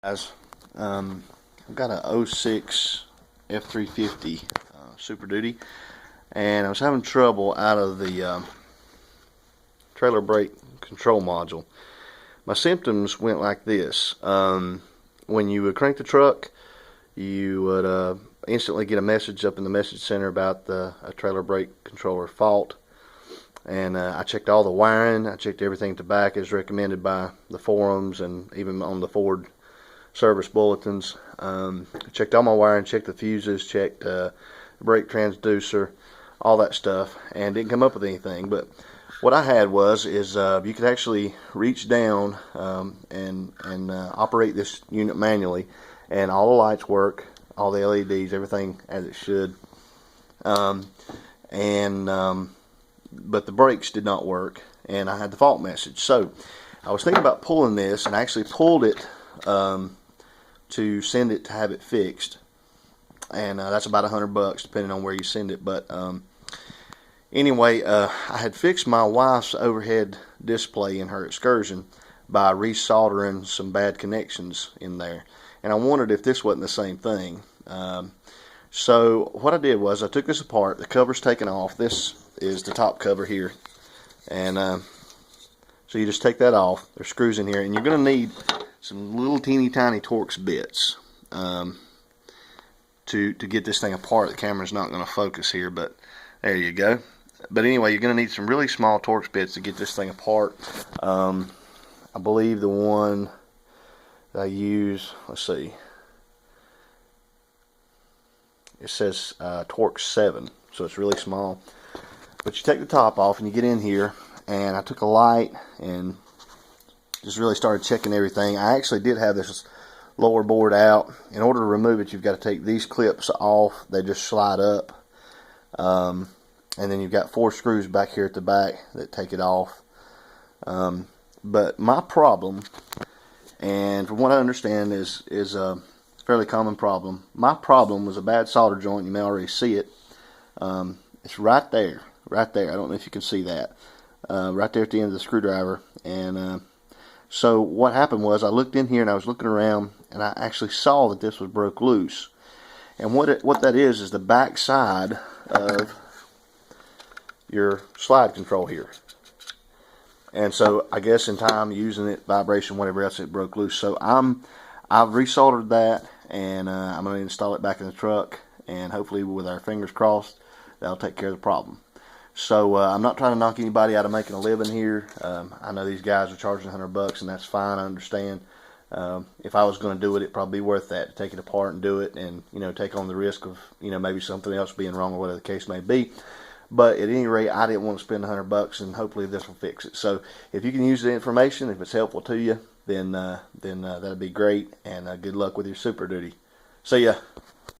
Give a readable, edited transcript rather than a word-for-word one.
Guys, I've got a '06 F350 Super Duty, and I was having trouble out of the trailer brake control module. My symptoms went like this. When you would crank the truck, you would instantly get a message up in the message center about a trailer brake controller fault. And I checked all the wiring. I checked everything at the back as recommended by the forums and even on the Ford service bulletins. I checked all my wiring, checked the fuses, checked the brake transducer, all that stuff, and didn't come up with anything. But what I had is you could actually reach down and operate this unit manually, and all the lights work, all the LEDs, everything as it should. But the brakes did not work, and I had the fault message. So I was thinking about pulling this, and I actually pulled it to send it to have it fixed, and that's about $100 depending on where you send it. But anyway, I had fixed my wife's overhead display in her Excursion by resoldering some bad connections in there, and I wondered if this wasn't the same thing. So what I did was I took this apart. The cover's taken off. This is the top cover here, and so you just take that off. There's screws in here, and you're going to need some little teeny tiny Torx bits to get this thing apart. The camera's not going to focus here, but there you go. But anyway, you're going to need some really small Torx bits to get this thing apart. I believe the one that I use, let's see, it says Torx 7, so it's really small. But you take the top off and you get in here, and I took a light and just really started checking everything. I actually did have this lower board out. In order to remove it, you've got to take these clips off. They just slide up. And then you've got 4 screws back here at the back that take it off. But my problem, and from what I understand is a fairly common problem, my problem was a bad solder joint. You may already see it. It's right there. Right there. I don't know if you can see that. Right there at the end of the screwdriver. And so what happened was I looked in here and I was looking around, and I actually saw that this was broke loose. And what that is the back side of your slide control here. And so I guess in time using it, vibration, whatever else, it broke loose. So I've resoldered that, and I'm going to install it back in the truck, and hopefully with our fingers crossed that'll take care of the problem. So I'm not trying to knock anybody out of making a living here. I know these guys are charging $100, and that's fine. I understand. If I was going to do it, it'd probably be worth that to take it apart and do it, and take on the risk of maybe something else being wrong or whatever the case may be. But at any rate, I didn't want to spend $100, and hopefully this will fix it. So if you can use the information, if it's helpful to you, then that'd be great. And good luck with your Super Duty. See ya.